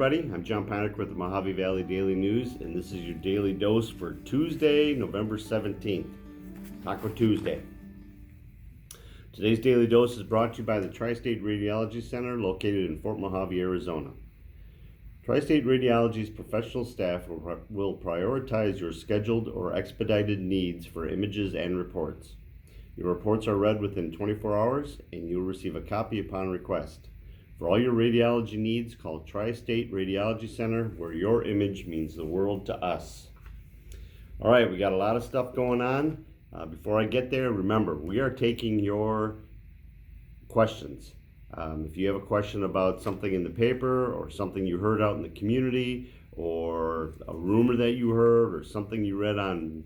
everybody. I'm John Panic with the Mohave Valley Daily News, and this is your daily dose for Tuesday, November 17th, Taco Tuesday. Today's daily dose is brought to you by the Tri-State Radiology Center located in Fort Mohave, Arizona. Tri-State Radiology's professional staff will prioritize your scheduled or expedited needs for images and reports. Your reports are read within 24 hours, and you'll receive a copy upon request. For all your radiology needs, call Tri-State Radiology Center, where your image means the world to us. All right, we got a lot of stuff going on. Before I get there, remember, we are taking your questions. If you have a question about something in the paper or something you heard out in the community or a rumor that you heard or something you read on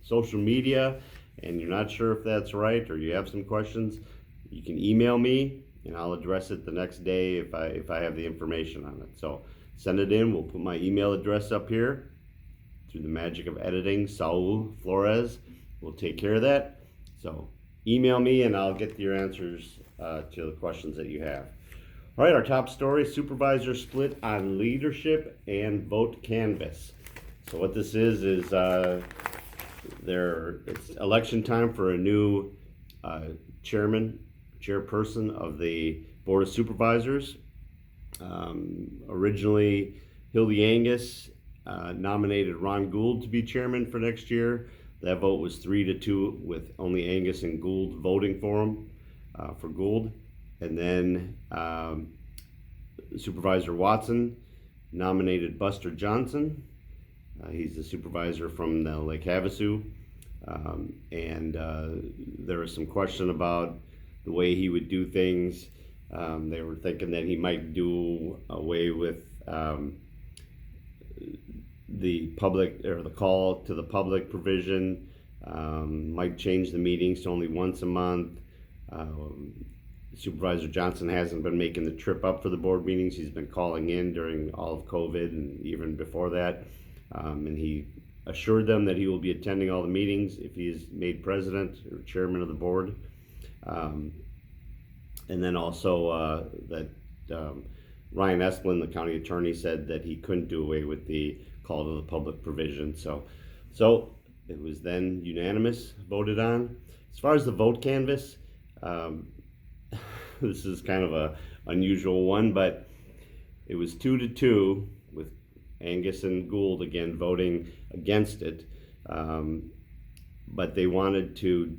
social media and you're not sure if that's right or you have some questions, you can email me and I'll address it the next day if I have the information on it. So send it in. We'll put my email address up here. Through the magic of editing, Saul Flores will take care of that. So email me and I'll get your answers to the questions that you have. All right, our top story, supervisor split on leadership and vote canvass. So what this is it's election time for a new chairperson of the Board of Supervisors. Originally, Hildy Angus nominated Ron Gould to be chairman for next year. That vote was 3-2 with only Angus and Gould voting for him, for Gould. And then Supervisor Watson nominated Buster Johnson. He's the supervisor from the Lake Havasu. There was some question about the way he would do things. They were thinking that he might do away with the public or the call to the public provision, might change the meetings to only once a month. Supervisor Johnson hasn't been making the trip up for the board meetings. He's been calling in during all of COVID and even before that. And he assured them that he will be attending all the meetings if he is made president or chairman of the board. And then also that Ryan Esplin, the county attorney, said that he couldn't do away with the call to the public provision. So it was then unanimous, voted on. As far as the vote canvass, this is kind of a unusual one, but it was 2-2 with Angus and Gould again voting against it. But they wanted to,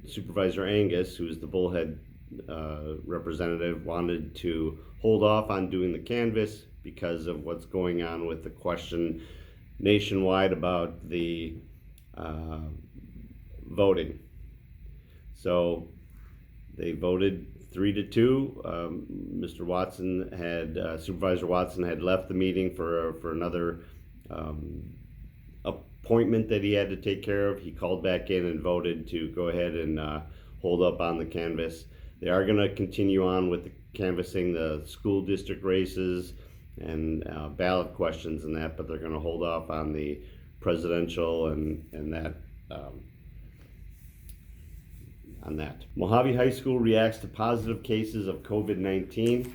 Supervisor Angus, who is the Bullhead representative, wanted to hold off on doing the canvass because of what's going on with the question nationwide about the voting. So they voted 3-2. Mr. Watson had, Supervisor Watson had left the meeting for another appointment that he had to take care of. He called back in and voted to go ahead and hold up on the canvass. They are going to continue on with the canvassing the school district races and ballot questions and that, but they're going to hold off on the presidential and that on that. Mohave High School reacts to positive cases of COVID-19.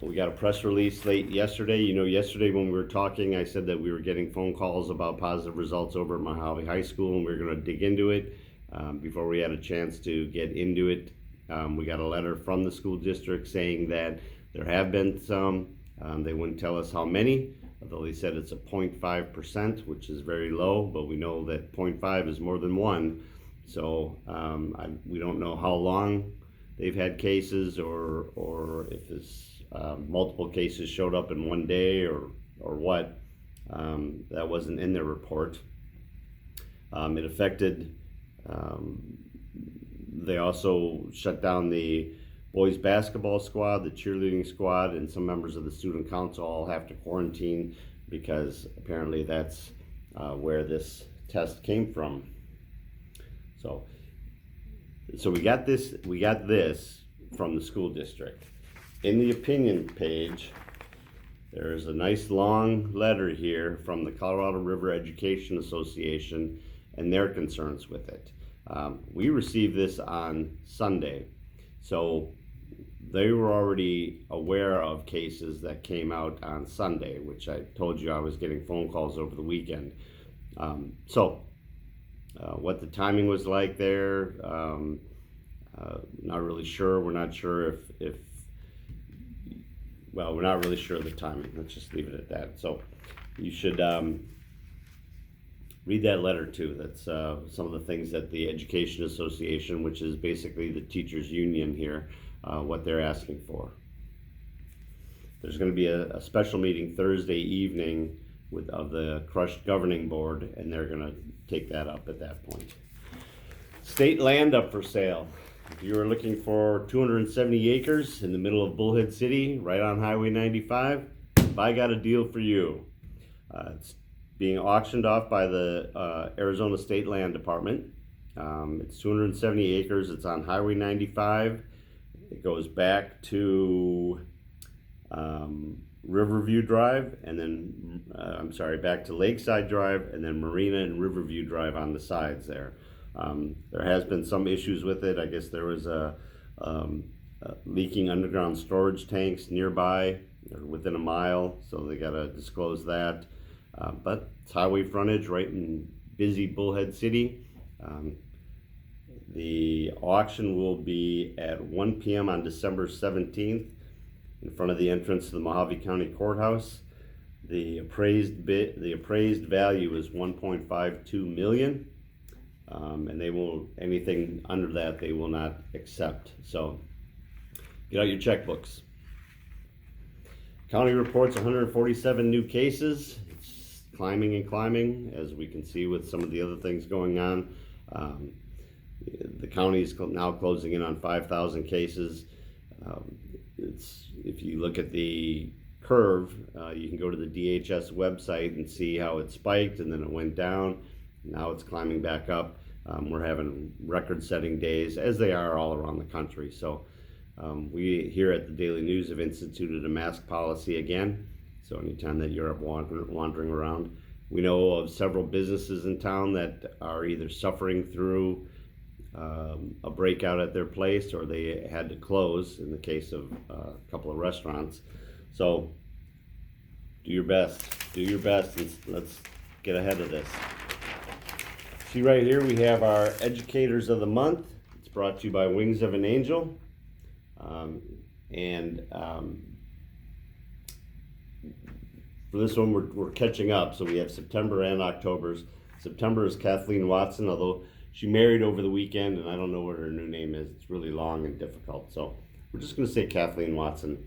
We got a press release late yesterday. You know, yesterday when we were talking, I said that we were getting phone calls about positive results over at Mohave High School, and we were going to dig into it. Before we had a chance to get into it, we got a letter from the school district saying that there have been some. They wouldn't tell us how many, although they said it's a 0.5%, which is very low, but we know that 0.5 is more than 1. So we don't know how long they've had cases or if it's multiple cases showed up in one day or what. That wasn't in their report. It affected, they also shut down the boys basketball squad, the cheerleading squad, and some members of the student council all have to quarantine because apparently that's where this test came from. So we got this from the school district. In the opinion page, there's a nice long letter here from the Colorado River Education Association and their concerns with it. We received this on Sunday. So they were already aware of cases that came out on Sunday, which I told you I was getting phone calls over the weekend. What the timing was like there, not really sure. We're not sure we're not really sure of the timing. Let's just leave it at that. So you should read that letter too. That's some of the things that the Education Association, which is basically the teachers union here, what they're asking for. There's going to be a special meeting Thursday evening of the crushed governing board, and they're going to take that up at that point. State land up for sale. If you are looking for 270 acres in the middle of Bullhead City, right on Highway 95, I got a deal for you. It's being auctioned off by the Arizona State Land Department. It's 270 acres. It's on Highway 95. It goes back to Riverview Drive, and then back to Lakeside Drive, and then Marina and Riverview Drive on the sides there. There has been some issues with it. I guess there was a leaking underground storage tanks nearby, or within a mile, so they got to disclose that. But it's highway frontage right in busy Bullhead City. The auction will be at 1 p.m. on December 17th in front of the entrance to the Mohave County Courthouse. The appraised value is $1.52 million, and anything under that they will not accept. So get out your checkbooks. County reports 147 new cases. It's climbing and climbing, as we can see with some of the other things going on. The county is now closing in on 5,000 cases. If you look at the curve, you can go to the DHS website and see how it spiked and then it went down. Now it's climbing back up. We're having record-setting days, as they are all around the country. So we here at the Daily News have instituted a mask policy again. So anytime that you're wandering around, we know of several businesses in town that are either suffering through a breakout at their place, or they had to close in the case of a couple of restaurants. So do your best, and let's get ahead of this. See right here, we have our Educators of the Month. It's brought to you by Wings of an Angel. For this one, we're catching up, so we have September and October's. September is Kathleen Watson, although she married over the weekend, and I don't know what her new name is. It's really long and difficult, so we're just going to say Kathleen Watson.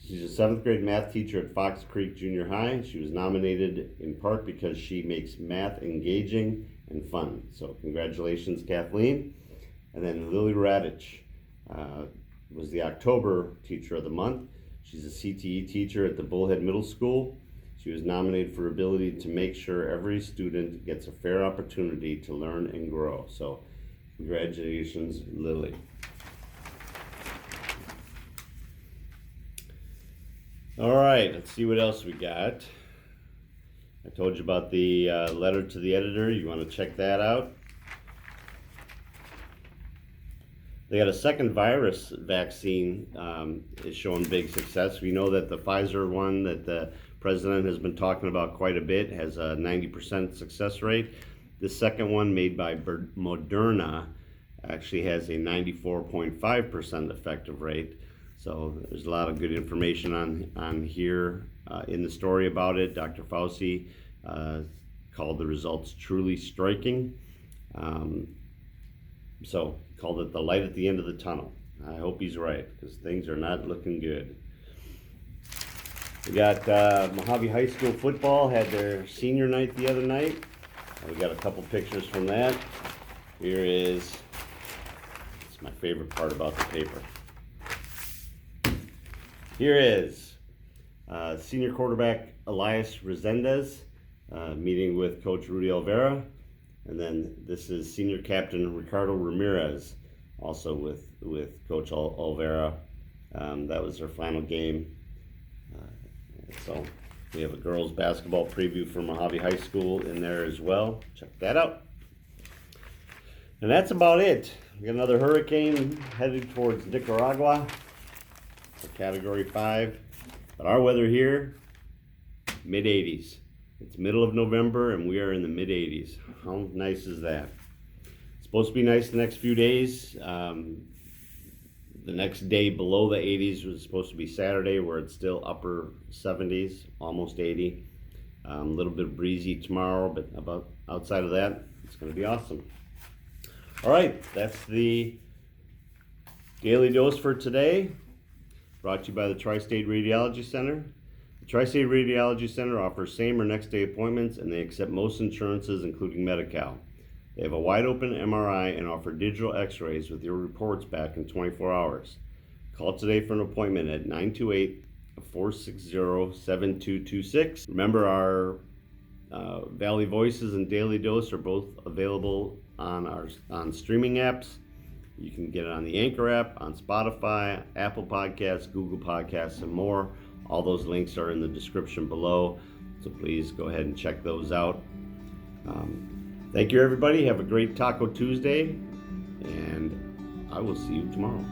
She's a 7th grade math teacher at Fox Creek Junior High. She was nominated in part because she makes math engaging and fun. So congratulations, Kathleen. And then Lily Radich was the October Teacher of the Month. She's a CTE teacher at the Bullhead Middle School. She was nominated for ability to make sure every student gets a fair opportunity to learn and grow. So congratulations, Lily. All right, let's see what else we got. I told you about the letter to the editor. You want to check that out. They got a second virus vaccine is showing big success. We know that the Pfizer one that the president has been talking about quite a bit has a 90% success rate. The second one, made by Moderna, actually has a 94.5% effective rate. So there's a lot of good information on here in the story about it. Dr. Fauci called the results truly striking. So called it the light at the end of the tunnel. I hope he's right, because things are not looking good. We got Mohave High School football had their senior night the other night. We got a couple pictures from that. Here is, it's my favorite part about the paper. Here is senior quarterback Elias Resendez meeting with Coach Rudy Olvera. And then this is senior captain Ricardo Ramirez, also with Coach Olvera. That was their final game. So we have a girls basketball preview for Mohave High School in there as well. Check that out. And that's about it. We got another hurricane headed towards Nicaragua. a Category 5. But our weather here, mid-80s. It's middle of November and we are in the mid-80s. How nice is that? It's supposed to be nice the next few days. The next day below the 80s was supposed to be Saturday, where it's still upper 70s, almost 80. A little bit breezy tomorrow, but about outside of that, it's going to be awesome. All right, that's the Daily Dose for today, brought to you by the Tri-State Radiology Center. The Tri-State Radiology Center offers same or next day appointments, and they accept most insurances, including Medi-Cal. They have a wide open MRI and offer digital x-rays with your reports back in 24 hours. Call today for an appointment at 928-460-7226. Remember, our Valley Voices and Daily Dose are both available on streaming apps. You can get it on the Anchor app, on Spotify, Apple Podcasts, Google Podcasts, and more. All those links are in the description below, so please go ahead and check those out. Thank you, everybody. Have a great Taco Tuesday, and I will see you tomorrow.